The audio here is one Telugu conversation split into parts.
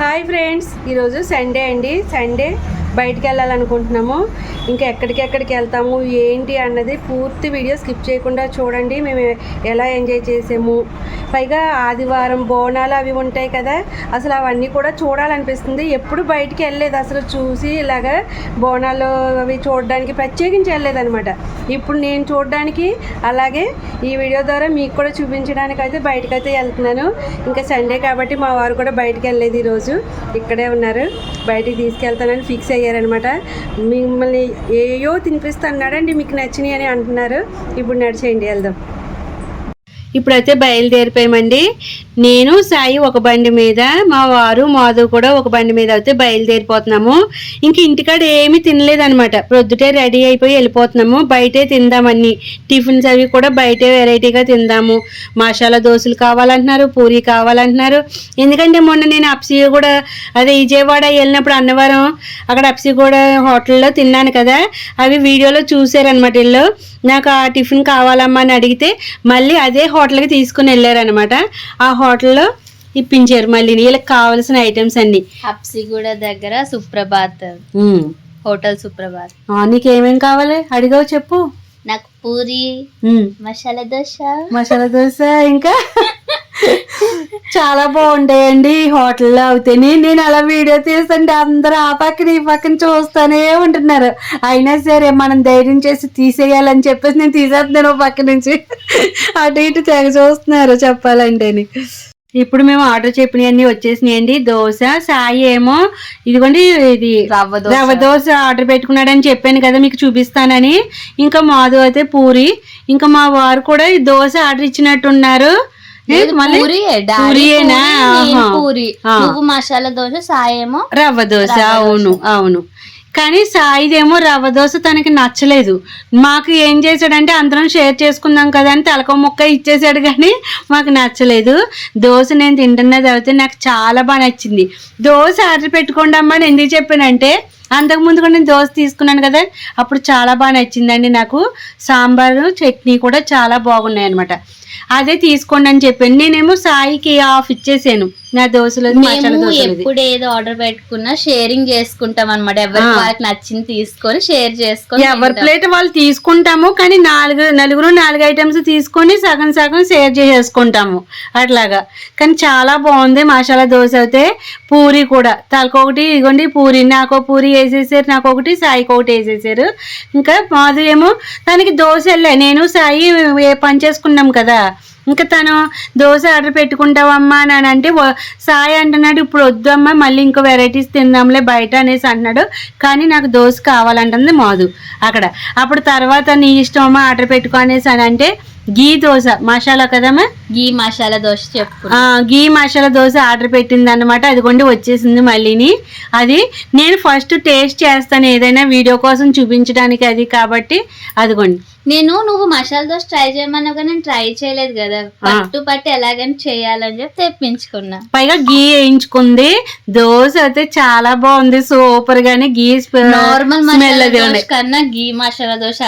హాయ్ ఫ్రెండ్స్, ఈరోజు సండే అండి. సండే బయటికి వెళ్ళాలనుకుంటున్నాము. ఇంకా ఎక్కడికి వెళ్తాము ఏంటి అన్నది పూర్తి వీడియో స్కిప్ చేయకుండా చూడండి. మేము ఎలా ఎంజాయ్ చేసాము, పైగా ఆదివారం బోనాలు అవి ఉంటాయి కదా, అసలు అవన్నీ కూడా చూడాలనిపిస్తుంది. ఎప్పుడు బయటికి వెళ్ళలేదు అసలు, చూసి ఇలాగా బోనాలు అవి చూడడానికి ప్రత్యేకించి వెళ్ళలేదనమాట. ఇప్పుడు నేను చూడడానికి, అలాగే ఈ వీడియో ద్వారా మీకు కూడా చూపించడానికి అయితే బయటకైతే వెళ్తున్నాను. ఇంకా సండే కాబట్టి మా వారు కూడా బయటికి వెళ్ళలేదు, ఈరోజు ఇక్కడే ఉన్నారు. బయటికి తీసుకెళ్తానని ఫిక్స్ అయ్యారనమాట. మిమ్మల్ని ఏయో తినిపిస్తా అన్నాడండి, మీకు నచ్చినాయి అని అంటున్నారు. ఇప్పుడు నడిచేయండి, వెళ్దాం. ఇప్పుడైతే బయలుదేరిపోయామండి. నేను సాయి ఒక బండి మీద, మా వారు మాధవ్ కూడా ఒక బండి మీద అయితే బయలుదేరిపోతున్నాము. ఇంక ఇంటికాడ ఏమీ తినలేదనమాట. ప్రొద్దుటే రెడీ అయిపోయి వెళ్ళిపోతున్నాము. బయటే తిందామని టిఫిన్స్ అవి కూడా బయటే వెరైటీగా తిందాము. మసాలా దోశలు కావాలంటున్నారు, పూరి కావాలంటున్నారు. ఎందుకంటే మొన్న నేను అప్సీ కూడా అదే విజయవాడ వెళ్ళినప్పుడు అన్నవరం అక్కడ అప్సీ కూడా హోటల్లో తిన్నాను కదా, అవి వీడియోలో చూసారనమాట. వీళ్ళు నాకు ఆ టిఫిన్ కావాలమ్మా అని అడిగితే మళ్ళీ అదే హోటల్కి తీసుకుని వెళ్ళారనమాట. ఆ హోటల్లో ఇప్పించారు మళ్ళీ వీళ్ళకి కావాల్సిన ఐటమ్స్ అన్ని. హబ్సిగూడ దగ్గర సుప్రభాత్ హోటల్ సుప్రభాత్. నీకేమేమి కావాలి అడిగావు చెప్పు. నాకు పూరి, మసాలా దోశ ఇంకా చాలా బాగుంటాయండి హోటల్లో అవుతాయి. నేను అలా వీడియో తీస్తుంటే అందరూ ఆ పక్కన ఈ పక్కన చూస్తూనే ఉంటున్నారు. అయినా సరే మనం ధైర్యం చేసి తీసేయాలని చెప్పేసి నేను తీసేస్తున్నాను పక్క నుంచి. అటు ఇటు తెగ చూస్తున్నారు చెప్పాలంటే. ఇప్పుడు మేము ఆర్డర్ చెప్పినవన్నీ వచ్చేసినాయండి. దోశ, సాయి ఏమో ఇదిగోండి ఇది రవ్వ దోశ ఆర్డర్ పెట్టుకున్నాడని చెప్పాను కదా మీకు చూపిస్తానని. ఇంకా మాధవ్ అయితే పూరి, ఇంకా మా వారు కూడా ఈ దోశ ఆర్డర్ ఇచ్చినట్టున్నారు. మసాలా దోశ, సాయేమో రవ్వ దోశ. అవును అవును. కానీ సాయిదేమో రవ్వ దోశ తనకి నచ్చలేదు. మాకు ఏం చేశాడంటే అందరం షేర్ చేసుకుందాం కదా అని తలకో ముక్క ఇచ్చేసాడు, కానీ మాకు నచ్చలేదు. దోశ నేను తింటున్నది అయితే నాకు చాలా బాగా నచ్చింది. దోశ ఆర్డర్ పెట్టుకోండి అమ్మా అని ఎందుకు చెప్పానంటే, అంతకుముందు కూడా నేను దోశ తీసుకున్నాను కదా, అప్పుడు చాలా బాగా నచ్చిందండి నాకు. సాంబారు చట్నీ కూడా చాలా బాగున్నాయి అనమాట. అదే తీసుకోండి అని చెప్పాను. నేనేమో సాయికి ఆఫ్ ఇచ్చేసాను నా దోశలో. ఎప్పుడు ఏదో ఆర్డర్ పెట్టుకున్నా షేరింగ్ చేసుకుంటాం అనమాట. ఎవరికి వాళ్ళకి నచ్చింది తీసుకొని షేర్ చేసుకొని ఎవరి ప్లేట్ వాళ్ళు తీసుకుంటాము, కానీ నలుగురు 4 ఐటమ్స్ తీసుకొని సగం సగం షేర్ చేసేసుకుంటాము అట్లాగా. కానీ చాలా బాగుంది మసాలా దోశ అయితే. పూరి కూడా తలకొకటి ఇదిగోండి పూరి, నాకు పూరి వేసేసారు, నాకు ఒకటి సాయికి ఒకటి వేసేసారు. ఇంకా మాధు ఏమో తనకి దోశ వెళ్ళా, నేను సాయి పని చేసుకున్నాం కదా, ఇంకా తను దోశ ఆర్డర్ పెట్టుకుంటావమ్మా అని అంటే సాయి అంటున్నాడు ఇప్పుడు వద్దమ్మా మళ్ళీ ఇంకో వెరైటీస్ తిందాంలే బయట అనేసి అంటున్నాడు. కానీ నాకు దోశ కావాలంటుంది మాధు అక్కడ. అప్పుడు తర్వాత నీ ఇష్టమమ్మా ఆర్డర్ పెట్టుకో అనేసి అని అంటే గీ దోశ మసాలా కదమ్మా, గీ మసాలా దోశ చెప్పు. గీ మసాలా దోశ ఆర్డర్ పెట్టింది అనమాట. అదిగోండి వచ్చేసింది మళ్ళీని. అది నేను ఫస్ట్ టేస్ట్ చేస్తాను ఏదైనా వీడియో కోసం చూపించడానికి, అది కాబట్టి అదిగోండి. నువ్వు మసాలా దోశ ట్రై చేయమన్నా కానీ నేను ట్రై చేయలేదు కదా, పట్టు ఎలాగని చేయాలని చెప్పి తెప్పించుకున్నా. పైగా గీ వేయించుకుంది. దోశ అయితే చాలా బాగుంది, సూపర్ గానే. గీ నార్మల్ మసాలా దోశ కన్నా గీ మసాలా దోశ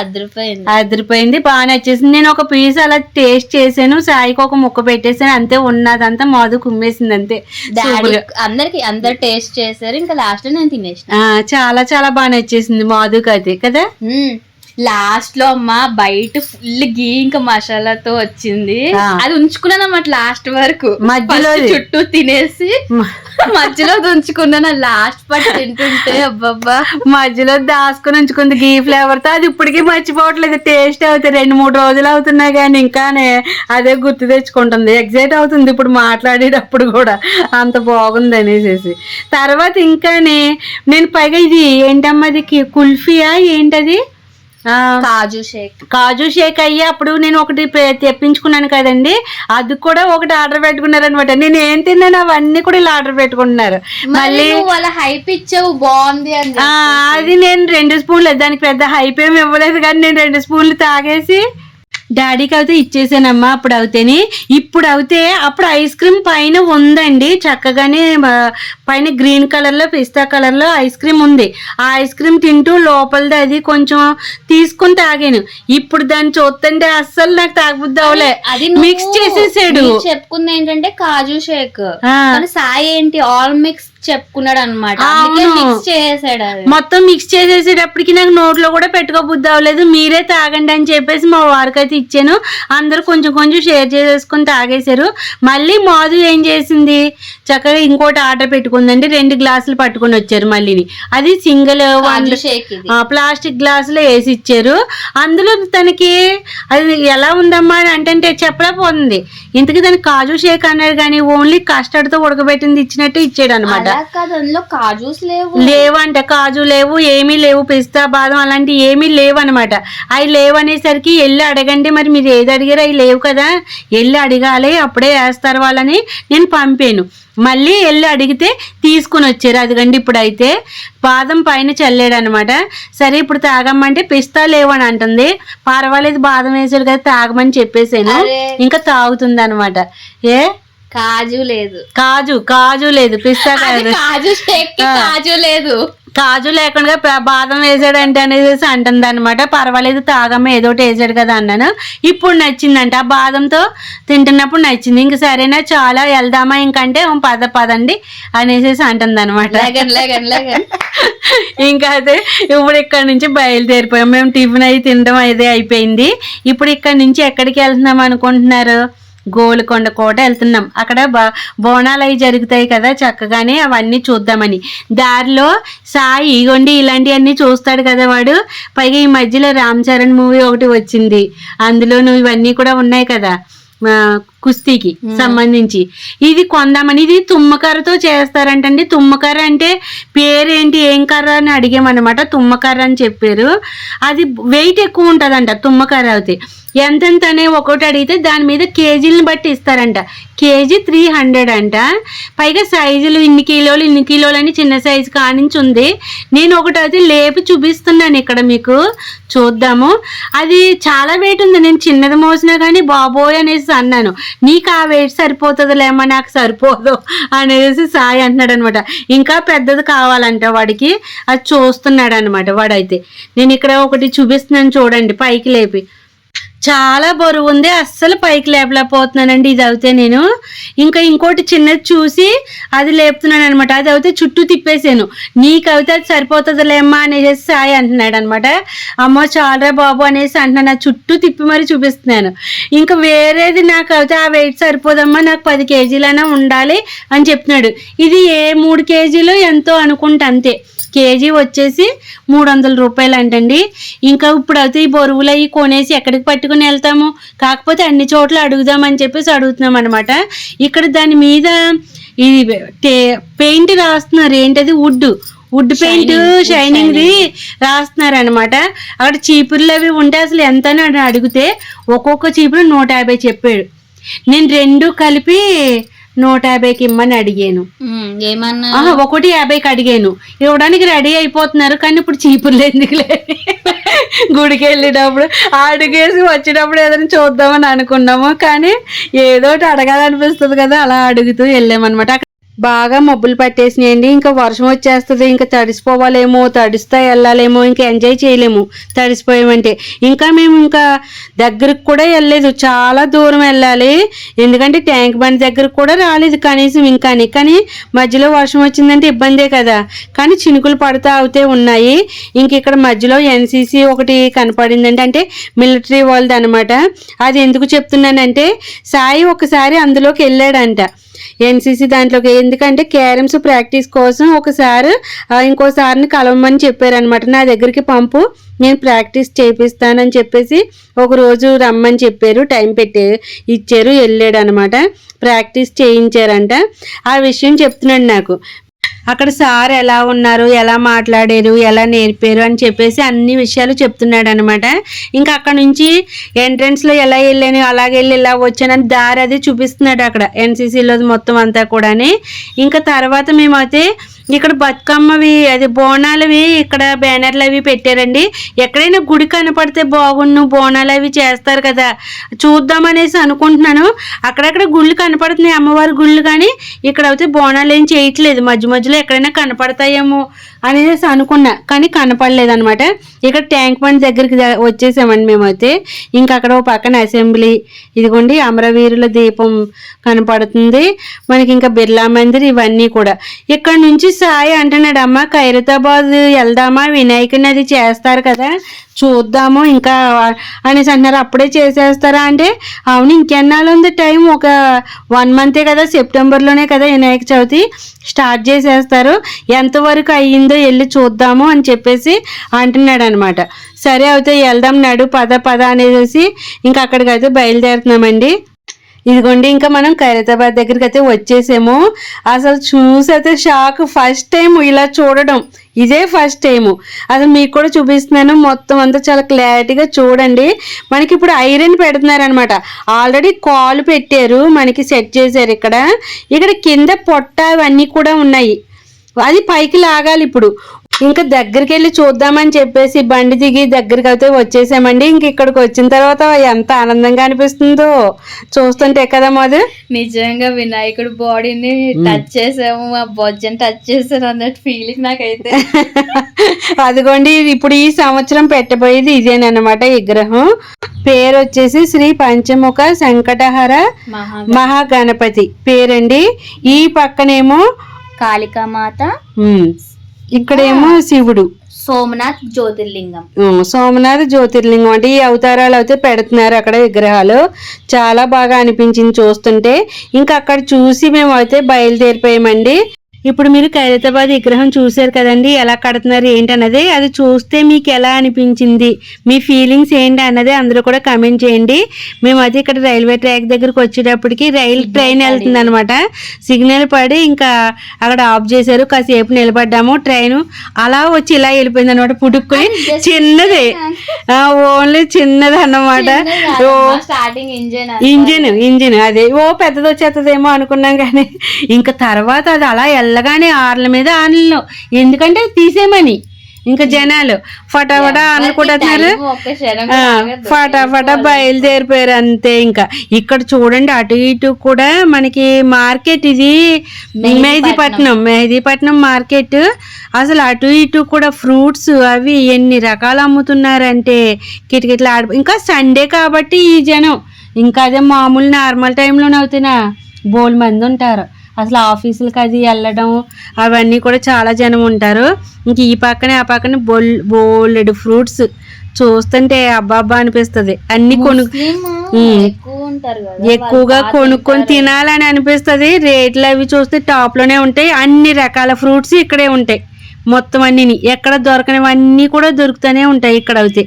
అదిరిపోయింది, బాగా నచ్చేసింది. నేను ఒక పీస్ అలా టేస్ట్ చేసాను, సాయికి ఒక ముక్క పెట్టేసాను, అంతే. ఉన్నదంతా మాధు కుమ్మేసింది అంతే. అందరు టేస్ట్ చేశారు, ఇంకా లాస్ట్ లో నేను తినేసిన. చాలా చాలా బాగా నచ్చేసింది మాధుకి అయితే కదా. లాస్ట్ లో అమ్మ బయట ఫుల్ గీ ఇంకా మసాలాతో వచ్చింది. అది ఉంచుకున్నాను అన్నమాట లాస్ట్ వరకు. మధ్యలో చుట్టూ తినేసి మధ్యలో ఉంచుకున్నాను. లాస్ట్ పార్ట్ తింటుంటే అబ్బబ్బా మధ్యలో దాసుకుని ఉంచుకుంది గీ ఫ్లేవర్ తో. అది ఇప్పటికీ మర్చిపోవట్లేదు. టేస్ట్ అవుతుంది 2-3 రోజులు అవుతున్నాయి కానీ ఇంకానే అదే గుర్తు తెచ్చుకుంటుంది. ఎగ్జైట్ అవుతుంది ఇప్పుడు మాట్లాడేటప్పుడు కూడా, అంత బాగుంది అనేసి. తర్వాత ఇంకానే నేను పైగా ఇది ఏంటమ్మా, అది కుల్ఫీయా ఏంటది, కాజు షేక్ అయ్యి అప్పుడు నేను ఒకటి తెప్పించుకున్నాను కదండి, అది కూడా ఒకటి ఆర్డర్ పెట్టుకున్నారు అనమాట. నేను ఏం తిన్నాను అవన్నీ కూడా ఇలా ఆర్డర్ పెట్టుకుంటున్నారు. మళ్ళీ వాళ్ళ హైప్ ఇచ్చావు బాగుంది అని. అది నేను 2 స్పూన్లు, దానికి పెద్ద హైప్ ఏమి ఇవ్వలేదు కానీ నేను 2 స్పూన్లు తాగేసి డాడీకి అయితే ఇచ్చేసానమ్మా అప్పుడు అవుతేని. ఇప్పుడు అయితే అప్పుడు ఐస్ క్రీమ్ పైన ఉందండి చక్కగానే, పైన గ్రీన్ కలర్లో పిస్తా కలర్లో ఐస్ క్రీమ్ ఉంది. ఆ ఐస్ క్రీమ్ తింటూ లోపలిది అది కొంచెం తీసుకుని తాగాను. ఇప్పుడు దాన్ని చూస్తుంటే అస్సలు నాకు తాగబుద్ధి అవలే. అది మిక్స్ చేసేసాడు. చెప్పుకుంది ఏంటంటే కాజు షేక్, సాయి ఏంటి ఆల్ మిక్స్ చెప్పుకున్నాడు అనమాట. మిక్స్ చేసేసాడు, మొత్తం మిక్స్ చేసేసేటప్పటికి నాకు నోట్లో కూడా పెట్టుకోబుద్ధి అవ్వలేదు. మీరే తాగండి అని చెప్పేసి మా వారికి అయితే ఇచ్చాను. అందరూ కొంచెం కొంచెం షేర్ చేసేసుకుని తాగేశారు. మళ్ళీ మాధు ఏం చేసింది, చక్కగా ఇంకోటి ఆర్డర్ పెట్టుకుందండి. 2 గ్లాసులు పట్టుకొని వచ్చారు మళ్ళీ. అది సింగిల్ ప్లాస్టిక్ గ్లాసులో వేసి ఇచ్చారు. అందులో తనకి అది ఎలా ఉందమ్మా అని అంటే చెప్పలేకపోతుంది. ఇంతకీ దానికి కాజు షేక్ అన్నారు కానీ ఓన్లీ కస్టర్డ్ తో ఉడకబెట్టింది ఇచ్చినట్టు ఇచ్చాడు అనమాట. లేవంట, కాజు లేవు, ఏమీ లేవు, పిస్తా బాదం అలాంటివి ఏమీ లేవు అనమాట. అవి లేవు అనేసరికి వెళ్ళి అడగండి, మరి మీరు ఏది అడిగారో అవి లేవు కదా, వెళ్ళి అడగాలి అప్పుడే వేస్తారు వాళ్ళని నేను పంపాను. మళ్ళీ వెళ్ళి అడిగితే తీసుకుని వచ్చారు. అదిగండి ఇప్పుడైతే బాదం పైన చల్లాడు అనమాట. సరే ఇప్పుడు తాగమ్మంటే పిస్తా లేవని అంటుంది. పర్వాలేదు బాదం వేసాడు కదా తాగమని చెప్పేసాను. ఇంకా తాగుతుంది అనమాట. కాజు లేదు, కాజు లేదు, పిస్తా కాజు లేదు, కాజు లేకుండా బాదం వేసాడంటే అనేసి అంటుంది అనమాట. పర్వాలేదు తాగమ్మ ఏదోటి వేసాడు కదా అన్నాను. ఇప్పుడు నచ్చిందంట, ఆ బాదంతో తింటున్నప్పుడు నచ్చింది. ఇంక సరేనా చాలా వెళ్దామా ఇంకంటే పదండి అనేసి అంటుంది అనమాట. ఇంకా అయితే ఇప్పుడు ఇక్కడ నుంచి బయలుదేరిపోయాం మేము. టిఫిన్ అయి తినడం అయితే అయిపోయింది. ఇప్పుడు ఇక్కడ నుంచి ఎక్కడికి వెళ్తున్నాం అనుకుంటున్నారు? గోల్కొండ కోట వెళ్తున్నాం. అక్కడ బోనాలు అవి జరుగుతాయి కదా చక్కగానే, అవన్నీ చూద్దామని. దారిలో సాయి ఇగోండి ఇలాంటివన్నీ చూస్తాడు కదా వాడు. పైగా ఈ మధ్యలో రామ్ చరణ్ మూవీ ఒకటి వచ్చింది, అందులోనూ ఇవన్నీ కూడా ఉన్నాయి కదా కుస్తీకి సంబంధించి. ఇది కొందామని. ఇది తుమ్మకర్రతో చేస్తారంటండి. తుమ్మకర్ర అంటే పేరేంటి, ఏం కర్ర అని అడిగామన్నమాట. తుమ్మకర్ర అని చెప్పారు. అది వెయిట్ ఎక్కువ ఉంటుందంట తుమ్మకర్ర అయితే. ఎంతెంత అనే ఒకటి అడిగితే దాని మీద కేజీలను బట్టి ఇస్తారంట. కేజీ 300 అంట. పైగా సైజులు ఇన్ని కిలోలు అని చిన్న సైజు కానించి ఉంది. నేను ఒకటి అయితే లేపి చూపిస్తున్నాను ఇక్కడ మీకు చూద్దాము. అది చాలా వెయిట్ ఉంది. నేను చిన్నది మోసినా కానీ బాబోయ్ అనేసి అన్నాను. నీకు ఆ వెయిట్ సరిపోతుందిలేమో, నాకు సరిపోదు అనేసి సాయి అంటున్నాడు అనమాట. ఇంకా పెద్దది కావాలంట వాడికి. అది చూస్తున్నాడు అనమాట వాడైతే. నేను ఇక్కడ ఒకటి చూపిస్తున్నాను చూడండి, పైకి లేపి. చాలా బరువు ఉంది, అస్సలు పైకి లేపలేకపోతున్నానండి ఇది అయితే నేను. ఇంకా ఇంకోటి చిన్నది చూసి అది లేపుతున్నాను అనమాట. అది అయితే చుట్టూ తిప్పేసాను. నీకైతే అది సరిపోతుందిలేమ్మా అనేసి సాయి అంటున్నాడు అనమాట. అమ్మో చాలరా బాబు అనేసి అంటున్నాను. ఆ చుట్టూ తిప్పి మరి చూపిస్తున్నాను. ఇంకా వేరేది నాకు అయితే ఆ వెయిట్ సరిపోదమ్మా, నాకు 10 కేజీలైనా ఉండాలి అని చెప్తున్నాడు. ఇది 3 కేజీలు ఎంతో అనుకుంటా, అంతే. కేజీ వచ్చేసి 300 రూపాయలు అంటండి. ఇంకా ఇప్పుడు అయితే ఈ బరువులు అవి కొనేసి ఎక్కడికి పట్టుకుని వెళ్తాము, కాకపోతే అన్ని చోట్ల అడుగుదామని చెప్పేసి అడుగుతున్నాం అనమాట. ఇక్కడ దాని మీద ఇది పెయింట్ రాస్తున్నారు. ఏంటది, వుడ్ పెయింట్ షైనింగ్ది రాస్తున్నారు అనమాట. అక్కడ చీపుర్లు అవి ఉంటే అసలు ఎంత అని అడిగితే ఒక్కొక్క చీపురు 150 చెప్పాడు. నేను 2 కలిపి 150కి ఇమ్మని అడిగాను. ఏమన్నా ఒకటి 50కి అడిగాను. ఇవ్వడానికి రెడీ అయిపోతున్నారు కానీ ఇప్పుడు చీపుర్లు ఎందుకులే, గుడికి వెళ్ళేటప్పుడు అడిగేసి వచ్చేటప్పుడు ఏదైనా చూద్దామని అనుకున్నాము. కానీ ఏదోటి అడగాలనిపిస్తుంది కదా, అలా అడుగుతూ వెళ్ళామన్నమాట. బాగా మబ్బులు పట్టేసినాయండి. ఇంకా వర్షం వచ్చేస్తుంది, ఇంకా తడిసిపోవాలేమో, తడిస్తా వెళ్ళాలేమో, ఇంకా ఎంజాయ్ చేయలేము తడిసిపోయామంటే. ఇంకా మేము ఇంకా దగ్గరకు కూడా వెళ్ళలేదు, చాలా దూరం వెళ్ళాలి. ఎందుకంటే ట్యాంక్ బండ్ దగ్గరకు కూడా రాలేదు కనీసం. కానీ మధ్యలో వర్షం వచ్చిందంటే ఇబ్బందే కదా. కానీ చినుకులు పడుతూ అవుతే ఉన్నాయి. ఇంక ఇక్కడ మధ్యలో NCC ఒకటి కనపడిందంటే, అంటే మిలిటరీ వాళ్ళది అనమాట. అది ఎందుకు చెప్తున్నానంటే సాయి ఒకసారి అందులోకి వెళ్ళాడంట, NCC దాంట్లోకి. ఎందుకంటే క్యారమ్స్ ప్రాక్టీస్ కోసం ఒకసారి ఇంకోసారిని కలవమని చెప్పారనమాట. నా దగ్గరికి పంపు, నేను ప్రాక్టీస్ చేపిస్తానని చెప్పేసి ఒకరోజు రమ్మని చెప్పారు, టైం ఇచ్చారు. వెళ్ళాడు అనమాట, ప్రాక్టీస్ చేయించారంట. ఆ విషయం చెప్తున్నాడు నాకు. అక్కడ సార్ ఎలా ఉన్నారు, ఎలా మాట్లాడారు, ఎలా నేర్పారు అని చెప్పేసి అన్ని విషయాలు చెప్తున్నాడు అనమాట. ఇంకా అక్కడ నుంచి ఎంట్రన్స్లో ఎలా వెళ్ళాను, అలాగే వెళ్ళి ఇలా వచ్చానని దారి అది చూపిస్తున్నాడు అక్కడ NCCలో మొత్తం అంతా కూడా. ఇంకా తర్వాత మేమైతే ఇక్కడ బతుకమ్మవి అది బోనాలవి ఇక్కడ బ్యానర్లు అవి పెట్టారండి. ఎక్కడైనా గుడి కనపడితే బాగున్ను, బోనాలు అవి చేస్తారు కదా, చూద్దామనేసి అనుకుంటున్నాను. అక్కడక్కడ గుళ్ళు కనపడుతున్నాయి, అమ్మవారి గుళ్ళు, కానీ ఇక్కడ అయితే బోనాలు ఏం చేయట్లేదు. మధ్య మధ్యలో ఎక్కడైనా కనపడతాయేమో అనేసి అనుకున్నా, కానీ కనపడలేదు అనమాట. ఇక్కడ ట్యాంక్ బండ్ దగ్గరికి వచ్చేసామండి మేమైతే. ఇంకా అక్కడ ఒక పక్కన అసెంబ్లీ, ఇదిగోండి అమరవీరుల దీపం కనపడుతుంది మనకి, ఇంకా బిర్లా మందిర్, ఇవన్నీ కూడా. ఇక్కడ నుంచి సాయి అంటున్నాడు, అమ్మ ఖైరతాబాద్ వెళ్దామా, వినాయకుని అది చేస్తారు కదా చూద్దాము ఇంకా అనేసి అంటున్నారు. అప్పుడే చేసేస్తారా అంటే, అవును ఇంకెన్నాళ్ళు ఉంది టైం, ఒక 1 మంతే కదా, సెప్టెంబర్లోనే కదా వినాయక చవితి స్టార్ట్ చేసేస్తారు, ఎంతవరకు అయ్యిందో వెళ్ళి చూద్దాము అని చెప్పేసి అంటున్నాడు అనమాట. సరే అయితే వెళ్దాం నడు, పద అనేసి ఇంకా అక్కడికైతే బయలుదేరుతున్నామండి. ఇదిగోండి ఇంకా మనం ఖైరతాబాద్ దగ్గరికి అయితే వచ్చేసాము. అసలు చూసైతే షాక్, ఫస్ట్ టైం ఇలా చూడడం, ఇదే ఫస్ట్ టైము. అసలు మీకు కూడా చూపిస్తున్నాను, మొత్తం అంతా చాలా క్లారిటీగా చూడండి. మనకి ఇప్పుడు ఐరన్ పెడుతున్నారు అనమాట. ఆల్రెడీ కాలు పెట్టారు, మనకి సెట్ చేశారు. ఇక్కడ కింద పొట్ట అవన్నీ కూడా ఉన్నాయి, అది పైకి లాగాలి ఇప్పుడు. ఇంకా దగ్గరికి వెళ్ళి చూద్దామని చెప్పేసి బండి దిగి దగ్గరికి అయితే వచ్చేసామండి. ఇంక ఇక్కడికి వచ్చిన తర్వాత ఎంత ఆనందంగా అనిపిస్తుందో చూస్తుంటే కదా. మధు నిజంగా వినాయకుడి బాడీని టచ్ చేసాము, ఆ బొజ్జని టచ్ చేసారు అన్నట్టు ఫీలింగ్ నాకైతే. అదిగోండి ఇప్పుడు ఈ సంవత్సరం పెట్టబోయేది ఇదేనమాట. విగ్రహం పేరు వచ్చేసి శ్రీ పంచముఖ సంకటహర మహాగణపతి పేరండి. ఈ పక్కనేమో కాళికామాత, ఇక్కడేమో శివుడు, సోమనాథ్ జ్యోతిర్లింగం. సోమనాథ్ జ్యోతిర్లింగం అంటే ఈ అవతారాలు అయితే పెడుతున్నారు అక్కడ విగ్రహాలు. చాలా బాగా అనిపించింది చూస్తుంటే. ఇంకా అక్కడ చూసి మేము అయితే బయలుదేరిపోయామండి. ఇప్పుడు మీరు ఖైరతాబాద్ విగ్రహం చూసారు కదండి, ఎలా కడుతున్నారు ఏంటన్నది. అది చూస్తే మీకు ఎలా అనిపించింది, మీ ఫీలింగ్స్ ఏంటి అన్నది అందరూ కూడా కమెంట్ చేయండి. మేము అయితే ఇక్కడ రైల్వే ట్రాక్ దగ్గరకు వచ్చేటప్పటికి ట్రైన్ వెళ్తుంది అనమాట. సిగ్నల్ పడి ఇంకా అక్కడ ఆఫ్ చేశారు, కాసేపు నిలబడ్డాము. ట్రైన్ అలా వచ్చి ఇలా వెళ్ళిపోయింది అనమాట, పుడుక్కుని. చిన్నది, ఓన్లీ చిన్నది అన్నమాట. ఇంజిన్ అదే పెద్దది వచ్చేస్తుందేమో అనుకున్నాం, కానీ ఇంకా తర్వాత అది అలా వెళ్ళగానే ఆర్ల మీద ఆన్లో, ఎందుకంటే తీసేమని ఇంకా జనాలు ఫటాఫట అనుకుంటున్నారు, ఫటాఫట బయలుదేరిపోయారు అంతే. ఇంకా ఇక్కడ చూడండి అటు ఇటు కూడా మనకి మార్కెట్, ఇది మెహదీపట్నం మార్కెట్. అసలు అటు ఇటు కూడా ఫ్రూట్స్ అవి ఎన్ని రకాలు అమ్ముతున్నారంటే కిటకిటలు ఇంకా సండే కాబట్టి ఈ జనం, ఇంకా అదే మామూలు నార్మల్ టైంలోనే అవుతున్నా బోల్ మంది ఉంటారు. అసలు ఆఫీసులకి అది వెళ్ళడం అవన్నీ కూడా చాలా జనం ఉంటారు. ఇంక ఈ పక్కనే ఆ పక్కనే బోల్డ్ ఫ్రూట్స్ చూస్తుంటే అబ్బాబ్బా అనిపిస్తుంది. అన్ని ఎక్కువగా కొనుక్కొని తినాలని అనిపిస్తుంది. రేట్లు అవి చూస్తే టాప్ లోనే ఉంటాయి. అన్ని రకాల ఫ్రూట్స్ ఇక్కడే ఉంటాయి, మొత్తం అన్ని ఎక్కడ దొరకనివన్నీ కూడా దొరుకుతూనే ఉంటాయి ఇక్కడ అయితే.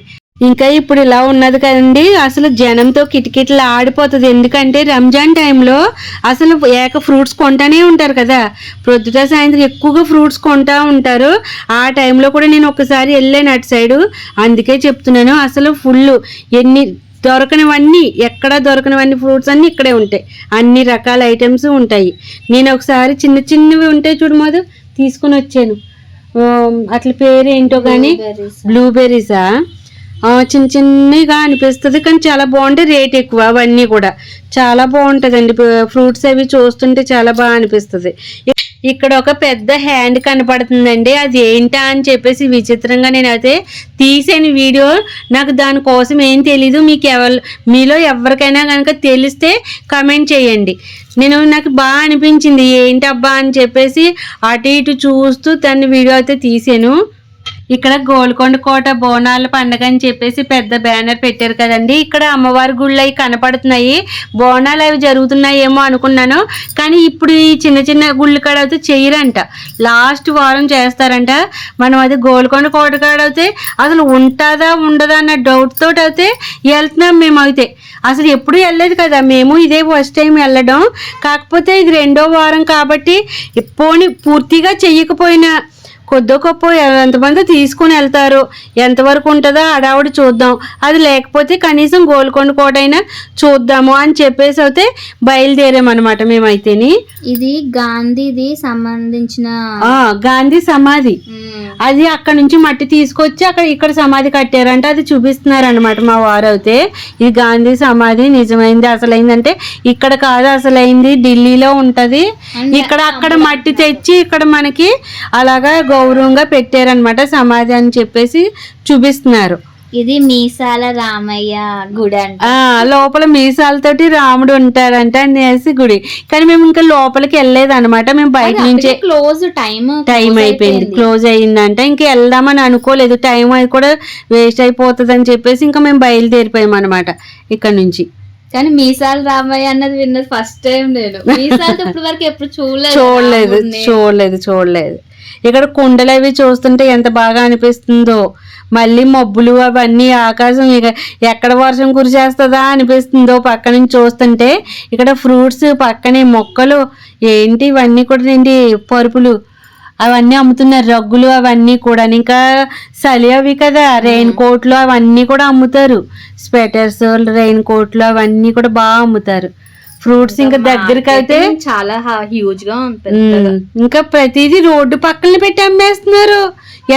ఇంకా ఇప్పుడు ఇలా ఉన్నది కదండి, అసలు జనంతో కిటకిటలు ఆడిపోతుంది. ఎందుకంటే రంజాన్ టైంలో అసలు ఫ్రూట్స్ కొంటానే ఉంటారు కదా, ప్రొద్దుట సాయంత్రం ఎక్కువగా ఫ్రూట్స్ కొంటా ఉంటారు. ఆ టైంలో కూడా నేను ఒకసారి వెళ్ళాను అటు సైడు, అందుకే చెప్తున్నాను. అసలు ఫుల్ ఎన్ని దొరకనివన్నీ, ఎక్కడ దొరకనివన్నీ ఫ్రూట్స్ అన్నీ ఇక్కడే ఉంటాయి, అన్ని రకాల ఐటమ్స్ ఉంటాయి. నేను ఒకసారి చిన్నవి ఉంటాయి చూడు మధు, తీసుకుని వచ్చాను. అట్లా పేరు ఏంటో కానీ బ్లూబెర్రీసా, చిన్నగా అనిపిస్తుంది కానీ చాలా బాగుంటాయి. రేట్ ఎక్కువ, అవన్నీ కూడా చాలా బాగుంటుందండి. ఫ్రూట్స్ అవి చూస్తుంటే చాలా బాగా అనిపిస్తుంది. ఇక్కడ ఒక పెద్ద హ్యాండ్ కనపడుతుందండి, అది ఏంటా అని చెప్పేసి విచిత్రంగా నేనైతే తీసాను వీడియో. నాకు దానికోసం ఏం తెలీదు. మీలో ఎవరికైనా కనుక తెలిస్తే కమెంట్ చేయండి. నాకు బాగా అనిపించింది, ఏంటబ్బా అని చెప్పేసి అటు ఇటు చూస్తూ దాన్ని వీడియో అయితే తీసాను. ఇక్కడ గోల్కొండ కోట బోనాల పండుగ అని చెప్పేసి పెద్ద బ్యానర్ పెట్టారు కదండి. ఇక్కడ అమ్మవారి గుళ్ళు అవి కనపడుతున్నాయి, బోనాలు అవి జరుగుతున్నాయేమో అనుకున్నాను. కానీ ఇప్పుడు ఈ చిన్న గుళ్ళు కాడ అయితే చేయరంట, లాస్ట్ వారం చేస్తారంట. మనం అది గోల్కొండ కోట కాడ అయితే అసలు ఉంటుందా ఉండదా అన్న డౌట్ తోటి అయితే వెళ్తున్నాం మేము. అయితే అసలు ఎప్పుడు వెళ్ళలేదు కదా మేము, ఇదే ఫస్ట్ టైం వెళ్ళడం. కాకపోతే ఇది 2వ వారం కాబట్టి పోనీ పూర్తిగా చెయ్యకపోయినా కొద్దో గొప్ప ఎంతమంది తీసుకుని వెళ్తారు, ఎంతవరకు ఉంటుందో ఆడావిడ చూద్దాం, అది లేకపోతే కనీసం గోల్కొండ కోట అయినా చూద్దాము అని చెప్పేసి అయితే బయలుదేరామన్నమాట మేమైతేని. ఇది గాంధీది సంబంధించిన గాంధీ సమాధి, అది అక్కడ నుంచి మట్టి తీసుకొచ్చి ఇక్కడ సమాధి కట్టారంటే అది చూపిస్తున్నారు అనమాట మా వారు అయితే. ఇది గాంధీ సమాధి నిజమైంది, అసలైందంటే ఇక్కడ కాదు, అసలైంది ఢిల్లీలో ఉంటది. అక్కడ మట్టి తెచ్చి ఇక్కడ మనకి అలాగా గౌరవంగా పెట్టారనమాట సమాధి అని చెప్పేసి చూపిస్తున్నారు. ఇది మీసాల రామయ్య గుడి అంట, లోపల మీసాలతోటి రాముడు ఉంటాడంట అనేసి గుడి. కానీ మేము ఇంకా లోపలికి వెళ్ళలేదు అనమాట, మేము బయట నుంచే టైం అయిపోయింది, క్లోజ్ అయిందంట. ఇంకా వెళ్దామని అనుకోలేదు, టైం అది కూడా వేస్ట్ అయిపోతుంది అని చెప్పేసి ఇంకా మేము బయలుదేరిపోయాం అనమాట ఇక్కడ నుంచి. కానీ మీసాల రామయ్య అన్నది విన్నది ఫస్ట్ టైం నేను. మీసాలతో ఇప్పటి వరకు ఎప్పుడు చూడలేదు. ఇక్కడ కుండలు అవి చూస్తుంటే ఎంత బాగా అనిపిస్తుందో, మళ్ళీ మబ్బులు అవన్నీ ఆకాశం ఇక ఎక్కడ వర్షం కురిసేస్తుందా అనిపిస్తుందో పక్క నుంచి చూస్తుంటే. ఇక్కడ ఫ్రూట్స్ పక్కనే మొక్కలు ఏంటి ఇవన్నీ కూడా ఏంటి పరుపులు అవన్నీ అమ్ముతున్నారు, రగ్గులు అవన్నీ కూడా. ఇంకా చలి అవి కదా, రెయిన్ కోట్లు అవన్నీ కూడా అమ్ముతారు, స్వెటర్స్ రెయిన్ కోట్లు అవన్నీ కూడా బాగా అమ్ముతారు. ఫ్రూట్స్ ఇంకా దగ్గరికి అయితే చాలా హ్యూజ్ గా ఉంటుంది. ఇంకా ప్రతిదీ రోడ్డు పక్కన పెట్టి అమ్మేస్తున్నారు.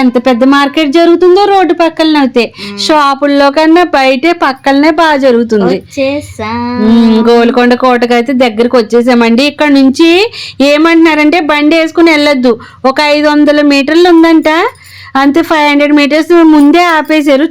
ఎంత పెద్ద మార్కెట్ జరుగుతుందో రోడ్డు పక్కన అయితే, షాపుల్లో కన్నా బయటే పక్కనే బాగా జరుగుతుంది. గోల్కొండ కోటకు అయితే దగ్గరికి వచ్చేసామండి. ఇక్కడ నుంచి ఏమంటున్నారంటే బండి వేసుకుని వెళ్ళొద్దు, ఒక 500 మీటర్లు ఉందంట అంతే, 500 మీటర్స్ ముందే ఆపేశారు.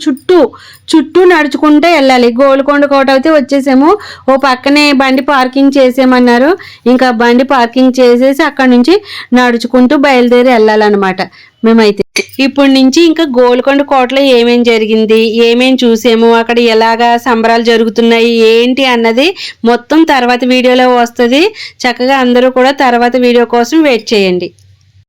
చుట్టూ నడుచుకుంటే వెళ్ళాలి. గోల్కొండ కోట అయితే వచ్చేసాము. ఓ పక్కనే బండి పార్కింగ్ చేసేయమన్నారు, ఇంకా బండి పార్కింగ్ చేసేసి అక్కడ నుంచి నడుచుకుంటూ బయలుదేరి వెళ్ళాలన్నమాట మేమైతే. ఇప్పుడు నుంచి ఇంకా గోల్కొండ కోటలో ఏమేం జరిగింది, ఏమేం చూసాము, అక్కడ ఎలాగా సంబరాలు జరుగుతున్నాయి ఏంటి అన్నది మొత్తం తర్వాత వీడియోలో వస్తుంది. చక్కగా అందరూ కూడా తర్వాత వీడియో కోసం వెయిట్ చేయండి.